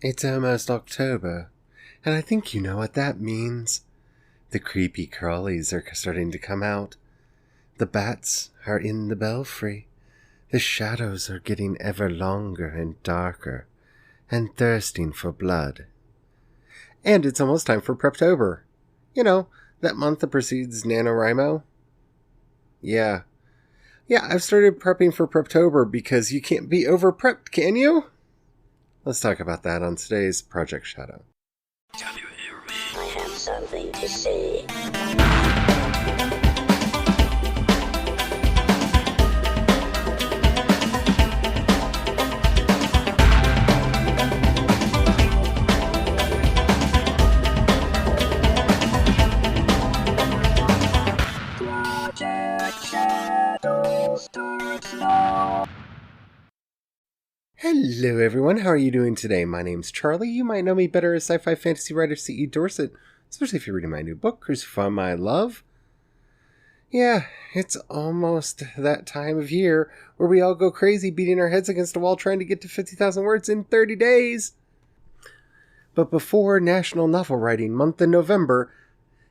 It's almost October, and I think you know what that means. The creepy crawlies are starting to come out. The bats are in the belfry. The shadows are getting ever longer and darker, and thirsting for blood. And it's almost time for Prep-tober. You know, that month that precedes NaNoWriMo. Yeah, I've started prepping for Prep-tober because you can't be over-prepped, can you? Let's talk about that on today's Project Shadow. Can you hear me? I have something to say. Project Shadow starts now. Hello everyone, how are you doing today? My name's Charlie. You might know me better as sci-fi fantasy writer C.E. Dorset, especially if you're reading my new book, Crucify My Love. Yeah, it's almost that time of year where we all go crazy beating our heads against a wall trying to get to 50,000 words in 30 days. But before National Novel Writing Month in November,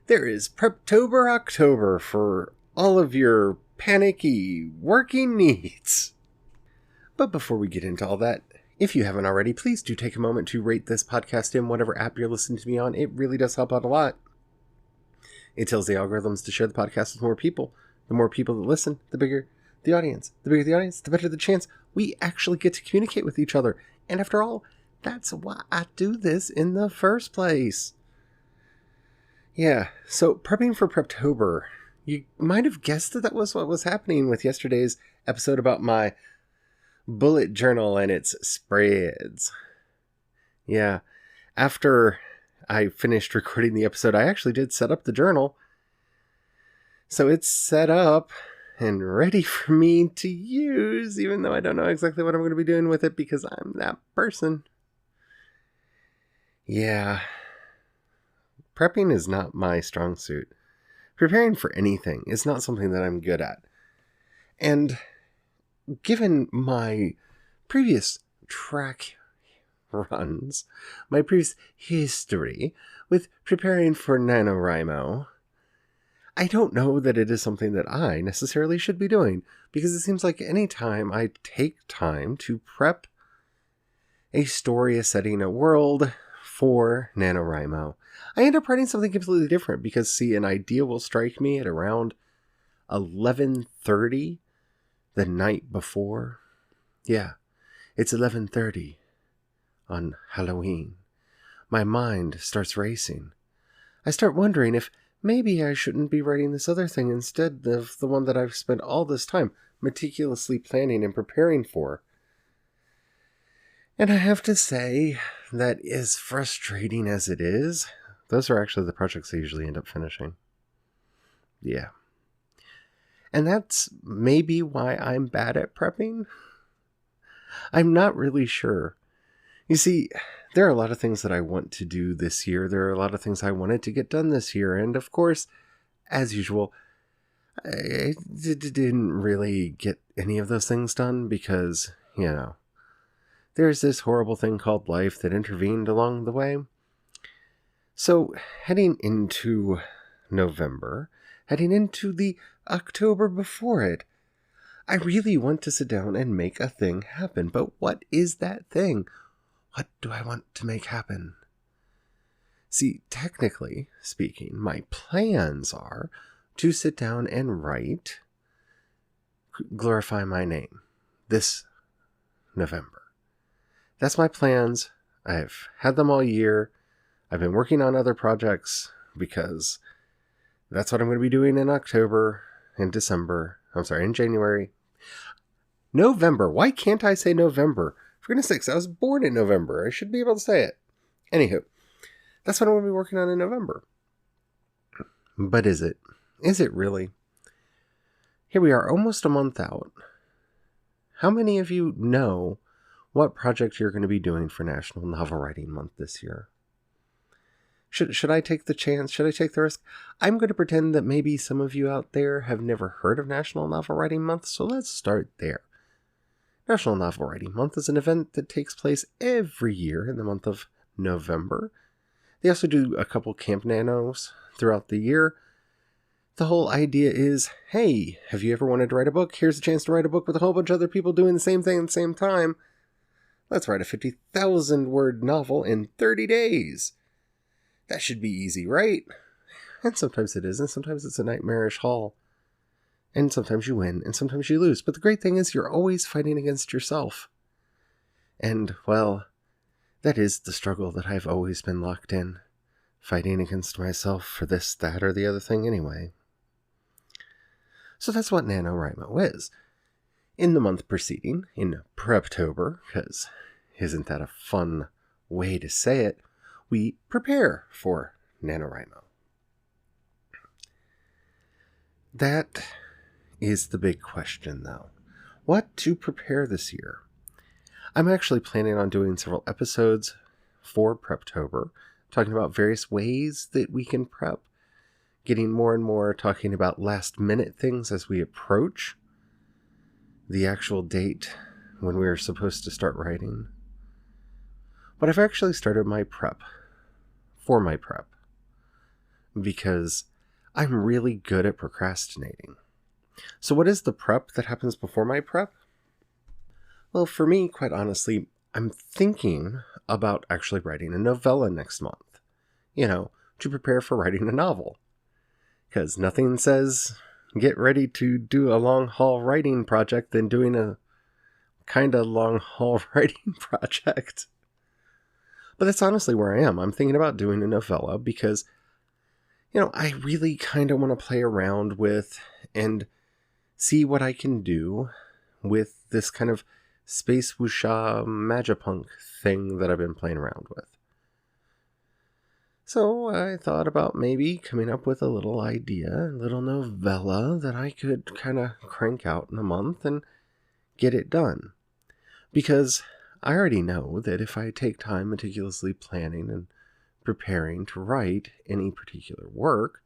there is Prep-tober October for all of your panicky working needs. But before we get into all that, if you haven't already, please do take a moment to rate this podcast in whatever app you're listening to me on. It really does help out a lot. It tells the algorithms to share the podcast with more people. The more people that listen, the bigger the audience. The bigger the audience, the better the chance we actually get to communicate with each other. And after all, that's why I do this in the first place. Yeah, so prepping for Prep-tober. You might have guessed that was what was happening with yesterday's episode about my bullet journal and its spreads. Yeah, after I finished recording the episode, I actually did set up the journal. So it's set up and ready for me to use, even though I don't know exactly what I'm going to be doing with it because I'm that person. Yeah, prepping is not my strong suit. Preparing for anything is not something that I'm good at. And given my previous track runs, my previous history with preparing for NaNoWriMo, I don't know that it is something that I necessarily should be doing, because it seems like any time I take time to prep a story, a setting, a world for NaNoWriMo, I end up writing something completely different, because, see, an idea will strike me at around 11:30 the night before. Yeah, it's 11:30 on Halloween. My mind starts racing. I start wondering if maybe I shouldn't be writing this other thing instead of the one that I've spent all this time meticulously planning and preparing for. And I have to say that, as frustrating as it is, those are actually the projects I usually end up finishing. Yeah. And that's maybe why I'm bad at prepping. I'm not really sure. You see, there are a lot of things that I want to do this year. There are a lot of things I wanted to get done this year. And of course, as usual, I didn't really get any of those things done because, there's this horrible thing called life that intervened along the way. So, heading into November, heading into the October before it, I really want to sit down and make a thing happen. But what is that thing? What do I want to make happen? See, technically speaking, my plans are to sit down and write Glorify My Name this November. That's my plans. I've had them all year. I've been working on other projects because that's what I'm going to be doing in October, in January. November. Why can't I say November? For goodness sakes, I was born in November. I should be able to say it. Anywho, that's what I'm going to be working on in November. But is it? Is it really? Here we are, almost a month out. How many of you know what project you're going to be doing for National Novel Writing Month this year? Should I take the chance? Should I take the risk? I'm going to pretend that maybe some of you out there have never heard of National Novel Writing Month, so let's start there. National Novel Writing Month is an event that takes place every year in the month of November. They also do a couple Camp Nanos throughout the year. The whole idea is, hey, have you ever wanted to write a book? Here's a chance to write a book with a whole bunch of other people doing the same thing at the same time. Let's write a 50,000 word novel in 30 days. That should be easy, right? And sometimes it isn't. Sometimes it's a nightmarish haul. And sometimes you win, and sometimes you lose. But the great thing is you're always fighting against yourself. And, well, that is the struggle that I've always been locked in. Fighting against myself for this, that, or the other thing anyway. So that's what NaNoWriMo is. In the month preceding, in Prep-tober, because isn't that a fun way to say it, we prepare for NaNoWriMo. That is the big question, though. What to prepare this year? I'm actually planning on doing several episodes for Prep-tober, talking about various ways that we can prep, getting more and more talking about last-minute things as we approach the actual date when we're supposed to start writing. But I've actually started my prep for my prep because I'm really good at procrastinating. So what is the prep that happens before my prep? Well, for me, quite honestly, I'm thinking about actually writing a novella next month. To prepare for writing a novel. Because nothing says get ready to do a long haul writing project than doing a kind of long haul writing project. But that's honestly where I am. I'm thinking about doing a novella because, I really kind of want to play around with and see what I can do with this kind of space wuxia magipunk thing that I've been playing around with. So I thought about maybe coming up with a little idea, a little novella that I could kind of crank out in a month and get it done. Because I already know that if I take time meticulously planning and preparing to write any particular work,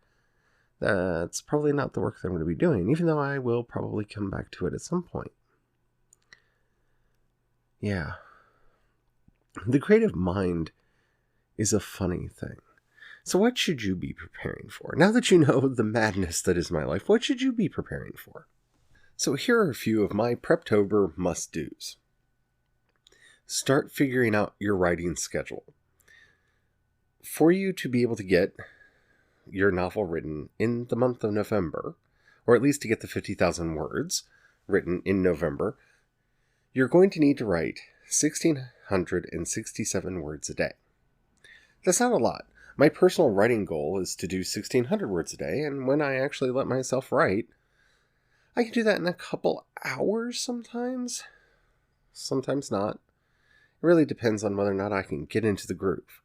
that's probably not the work that I'm going to be doing, even though I will probably come back to it at some point. Yeah. The creative mind is a funny thing. So what should you be preparing for? Now that you know the madness that is my life, what should you be preparing for? So here are a few of my Prep-tober must-dos. Start figuring out your writing schedule. For you to be able to get your novel written in the month of November, or at least to get the 50,000 words written in November, you're going to need to write 1,667 words a day. That's not a lot. My personal writing goal is to do 1,600 words a day, and when I actually let myself write, I can do that in a couple hours sometimes. Sometimes not. It really depends on whether or not I can get into the groove.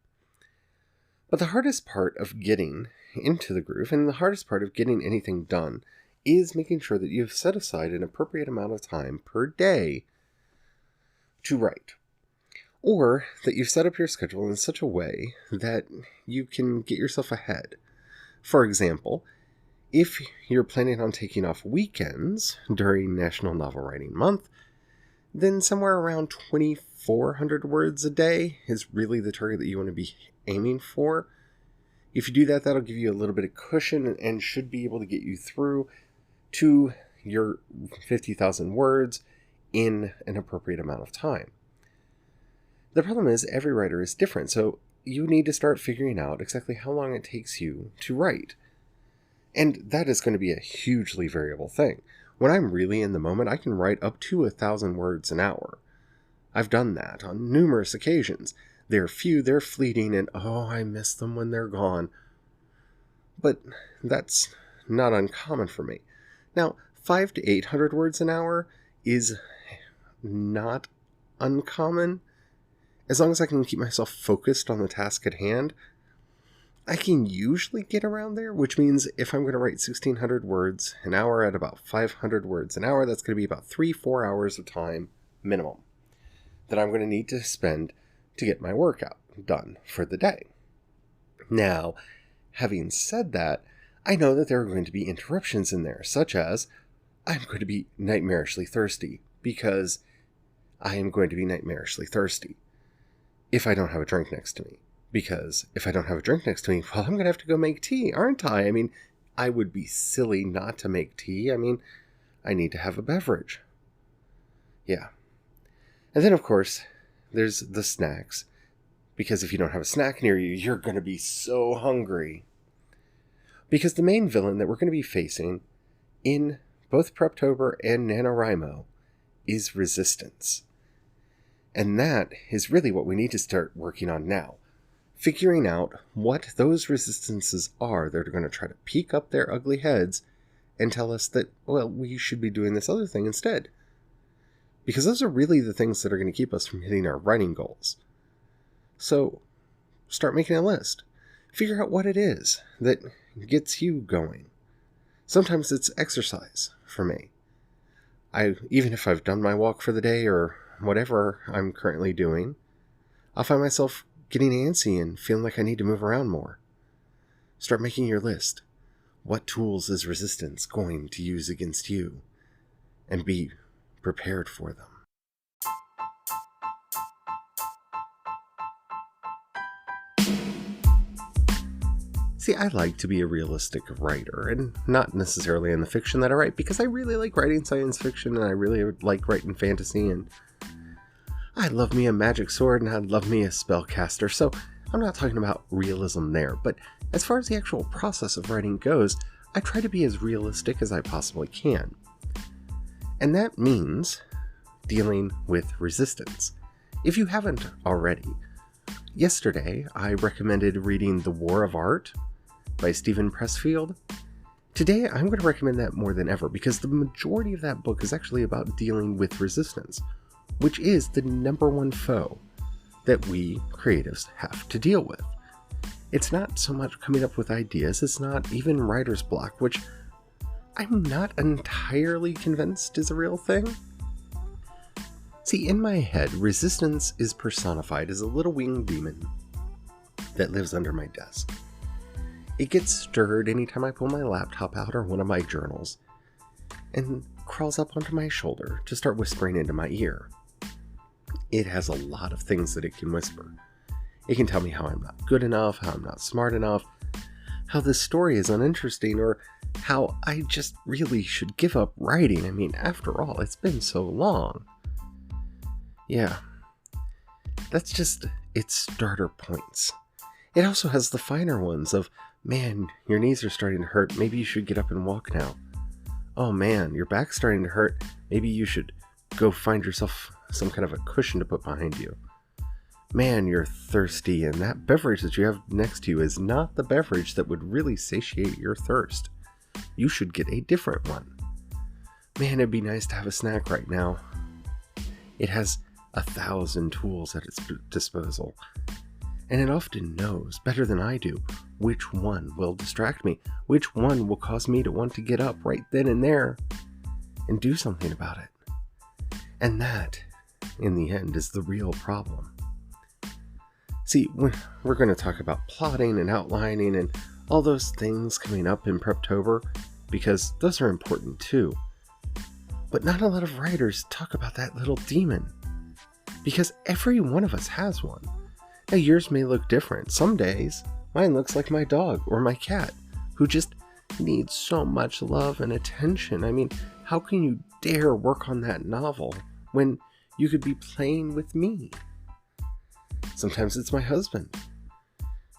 But the hardest part of getting into the groove, and the hardest part of getting anything done, is making sure that you've set aside an appropriate amount of time per day to write. Or that you've set up your schedule in such a way that you can get yourself ahead. For example, if you're planning on taking off weekends during National Novel Writing Month, then somewhere around 2,400 words a day is really the target that you want to be aiming for. If you do that, that'll give you a little bit of cushion and should be able to get you through to your 50,000 words in an appropriate amount of time. The problem is every writer is different, so you need to start figuring out exactly how long it takes you to write. And that is going to be a hugely variable thing. When I'm really in the moment, I can write up to 1,000 words an hour. I've done that on numerous occasions. They're few, they're fleeting, and I miss them when they're gone. But that's not uncommon for me. Now, 500 to 800 words an hour is not uncommon. As long as I can keep myself focused on the task at hand, I can usually get around there, which means if I'm going to write 1,600 words an hour at about 500 words an hour, that's going to be about 3-4 hours of time minimum that I'm going to need to spend to get my workout done for the day. Now, having said that, I know that there are going to be interruptions in there, such as I'm going to be nightmarishly thirsty because I am going to be nightmarishly thirsty if I don't have a drink next to me. Because if I don't have a drink next to me, well, I'm going to have to go make tea, aren't I? I mean, I would be silly not to make tea. I mean, I need to have a beverage. Yeah. And then, of course, there's the snacks. Because if you don't have a snack near you, you're going to be so hungry. Because the main villain that we're going to be facing in both Prep-tober and NaNoWriMo is resistance. And that is really what we need to start working on now. Figuring out what those resistances are that are going to try to peek up their ugly heads and tell us that, well, we should be doing this other thing instead. Because those are really the things that are going to keep us from hitting our writing goals. So, start making a list. Figure out what it is that gets you going. Sometimes it's exercise for me. Even if I've done my walk for the day or whatever I'm currently doing, I'll find myself getting antsy and feeling like I need to move around more. Start making your list. What tools is resistance going to use against you? And be prepared for them. See, I like to be a realistic writer, and not necessarily in the fiction that I write, because I really like writing science fiction, and I really like writing fantasy, and I love me a magic sword, and I love me a spellcaster, so I'm not talking about realism there. But as far as the actual process of writing goes, I try to be as realistic as I possibly can. And that means dealing with resistance. If you haven't already, yesterday I recommended reading The War of Art by Stephen Pressfield. Today I'm going to recommend that more than ever, because the majority of that book is actually about dealing with resistance, which is the number one foe that we creatives have to deal with. It's not so much coming up with ideas, it's not even writer's block, which I'm not entirely convinced is a real thing. See, in my head, resistance is personified as a little winged demon that lives under my desk. It gets stirred anytime I pull my laptop out or one of my journals, and crawls up onto my shoulder to start whispering into my ear. It has a lot of things that it can whisper. It can tell me how I'm not good enough, how I'm not smart enough, how this story is uninteresting, or how I just really should give up writing. I mean, after all, it's been so long. Yeah, that's just its starter points. It also has the finer ones of, man, your knees are starting to hurt, maybe you should get up and walk now. Oh man, your back's starting to hurt, maybe you should go find yourself some kind of a cushion to put behind you. Man, you're thirsty, and that beverage that you have next to you is not the beverage that would really satiate your thirst. You should get a different one. Man, it'd be nice to have a snack right now. It has 1,000 tools at its disposal, and it often knows, better than I do, which one will distract me, which one will cause me to want to get up right then and there and do something about it. And that, in the end, is the real problem. See, we're going to talk about plotting and outlining and all those things coming up in Prep-tober, because those are important too. But not a lot of writers talk about that little demon, because every one of us has one. Now, yours may look different. Some days, mine looks like my dog or my cat, who just needs so much love and attention. I mean, how can you dare work on that novel when you could be playing with me? Sometimes it's my husband.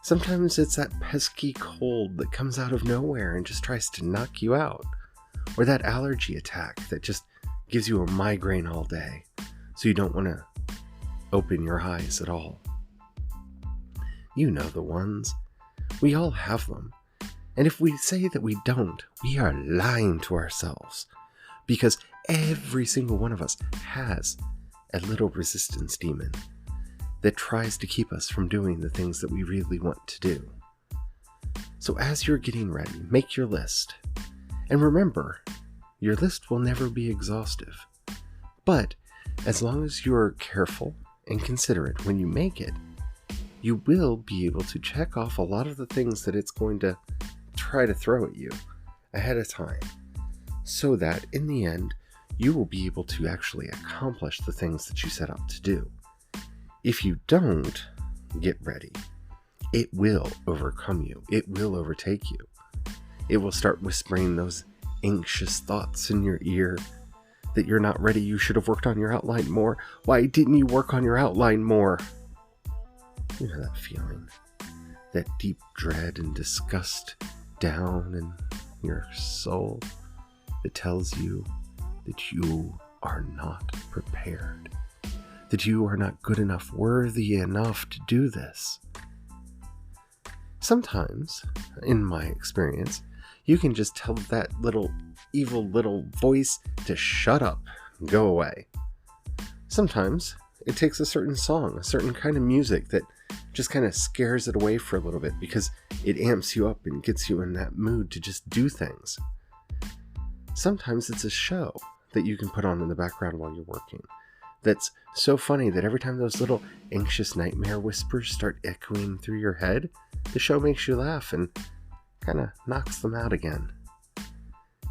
Sometimes it's that pesky cold that comes out of nowhere and just tries to knock you out. Or that allergy attack that just gives you a migraine all day, so you don't want to open your eyes at all. You know the ones. We all have them. And if we say that we don't, we are lying to ourselves. Because every single one of us has a little resistance demon that tries to keep us from doing the things that we really want to do. So as you're getting ready, make your list. And remember, your list will never be exhaustive. But as long as you're careful and considerate when you make it, you will be able to check off a lot of the things that it's going to try to throw at you ahead of time, so that in the end, you will be able to actually accomplish the things that you set out to do. If you don't get ready, it will overcome you. It will overtake you. It will start whispering those anxious thoughts in your ear that you're not ready, you should have worked on your outline more. Why didn't you work on your outline more? You know that feeling, that deep dread and disgust down in your soul that tells you that you are not prepared, that you are not good enough, worthy enough to do this. Sometimes, in my experience, you can just tell that little evil little voice to shut up and go away. Sometimes it takes a certain song, a certain kind of music that just kind of scares it away for a little bit because it amps you up and gets you in that mood to just do things. Sometimes it's a show that you can put on in the background while you're working that's so funny that every time those little anxious nightmare whispers start echoing through your head, the show makes you laugh and kind of knocks them out again.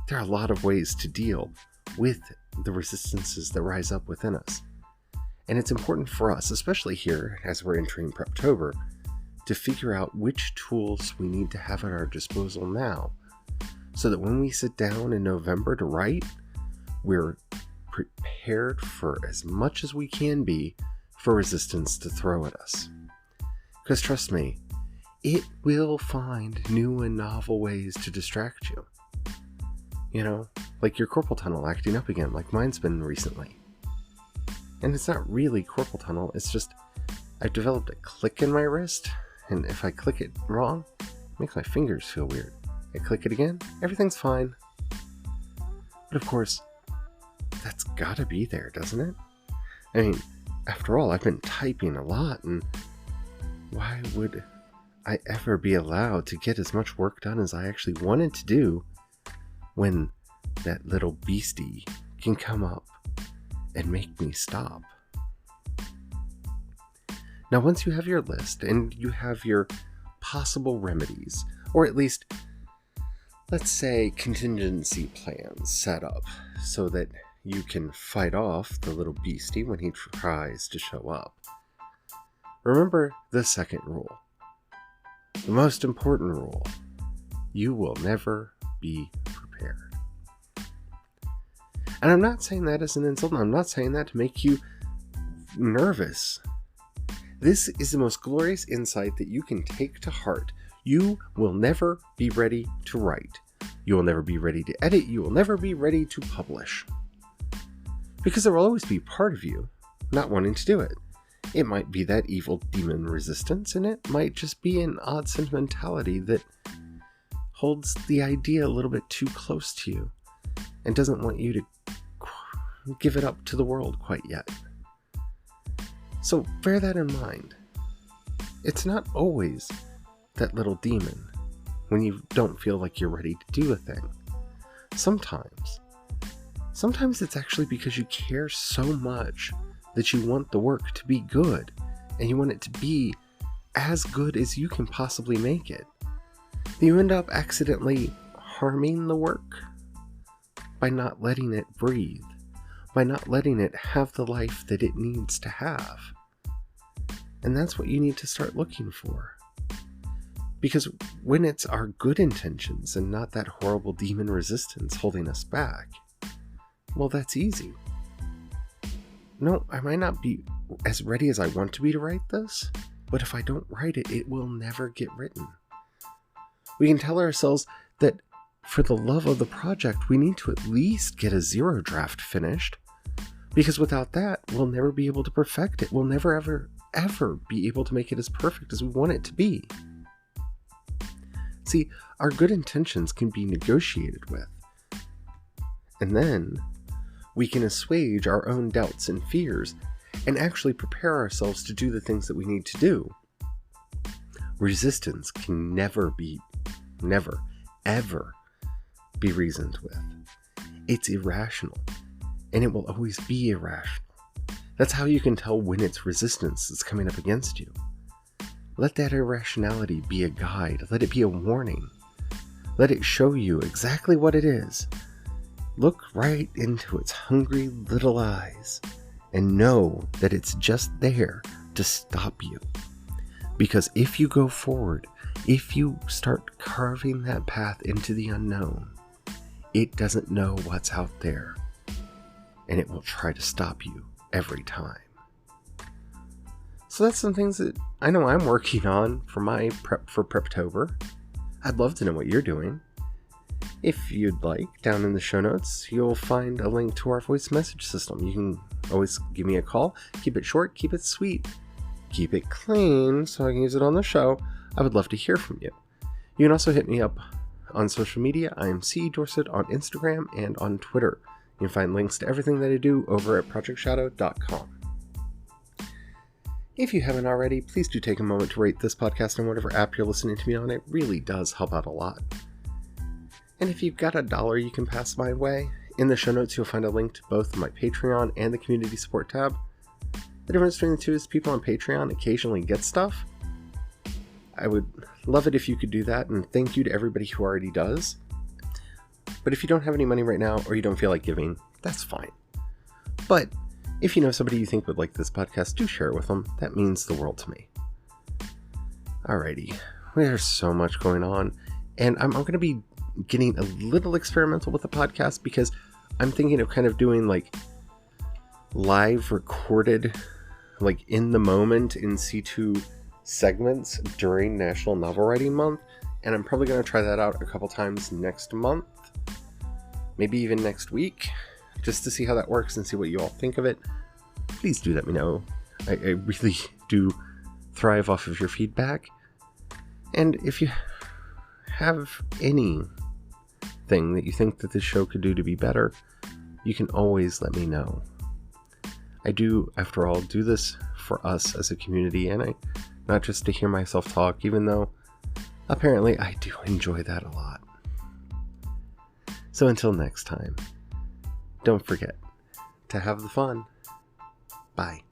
There are a lot of ways to deal with the resistances that rise up within us. And it's important for us, especially here as we're entering Prep-tober, to figure out which tools we need to have at our disposal now, so that when we sit down in November to write, we're prepared for as much as we can be for resistance to throw at us. Because trust me, it will find new and novel ways to distract you. You know, like your carpal tunnel acting up again, like mine's been recently. And it's not really carpal tunnel, it's just I've developed a click in my wrist, and if I click it wrong, it makes my fingers feel weird. I click it again, everything's fine. But of course, that's gotta be there, doesn't it? I mean, after all, I've been typing a lot, and why would I ever be allowed to get as much work done as I actually wanted to do when that little beastie can come up and make me stop? Now, once you have your list and you have your possible remedies, or at least, let's say, contingency plans set up so that you can fight off the little beastie when he tries to show up, remember the second rule. The most important rule: you will never be prepared. And I'm not saying that as an insult. I'm not saying that to make you nervous. This is the most glorious insight that you can take to heart. You will never be ready to write. You will never be ready to edit. You will never be ready to publish. Because there will always be part of you not wanting to do it. It might be that evil demon resistance, and it might just be an odd sentimentality that holds the idea a little bit too close to you and doesn't want you to give it up to the world quite yet. So bear that in mind. It's not always that little demon when you don't feel like you're ready to do a thing. Sometimes it's actually because you care so much that you want the work to be good, and you want it to be as good as you can possibly make it. You end up accidentally harming the work by not letting it breathe, by not letting it have the life that it needs to have. And that's what you need to start looking for. Because when it's our good intentions and not that horrible demon resistance holding us back, well, that's easy. No, I might not be as ready as I want to be to write this, but if I don't write it, it will never get written. We can tell ourselves that for the love of the project, we need to at least get a 0 draft finished, because without that, we'll never be able to perfect it. We'll never, ever be able to make it as perfect as we want it to be. See, our good intentions can be negotiated with, and then we can assuage our own doubts and fears and actually prepare ourselves to do the things that we need to do. Resistance can never, ever be reasoned with. It's irrational, and it will always be irrational. That's how you can tell when it's resistance that's coming up against you. Let that irrationality be a guide. Let it be a warning. Let it show you exactly what it is. look right into its hungry little eyes and know that it's just there to stop you. Because if you go forward, if you start carving that path into the unknown, it doesn't know what's out there, and it will try to stop you every time. So that's some things that I know I'm working on for my prep for Prep-tober. I'd love to know what you're doing. If you'd like, down in the show notes, you'll find a link to our voice message system. You can always give me a call. Keep it short, keep it sweet, keep it clean so I can use it on the show. I would love to hear from you. You can also hit me up on social media. I am C. Dorset on Instagram and on Twitter. You can find links to everything that I do over at projectshadow.com. If you haven't already, please do take a moment to rate this podcast on whatever app you're listening to me on. It really does help out a lot. And if you've got $1 you can pass my way, in the show notes you'll find a link to both my Patreon and the community support tab. The difference between the two is people on Patreon occasionally get stuff. I would love it if you could do that, and thank you to everybody who already does. But if you don't have any money right now, or you don't feel like giving, that's fine. But if you know somebody you think would like this podcast, do share it with them. That means the world to me. Alrighty, there's so much going on, and I'm going to be getting a little experimental with the podcast because I'm thinking of kind of doing like live recorded, like in the moment in C2 segments during National Novel Writing Month, and I'm probably going to try that out a couple times next month, maybe even next week, just to see how that works and see what you all think of it. Please do let me know. I really do thrive off of your feedback, and if you have anything that you think that this show could do to be better, you can always let me know. I do, after all, do this for us as a community, and not just to hear myself talk, even though apparently I do enjoy that a lot. So until next time, don't forget to have the fun. Bye.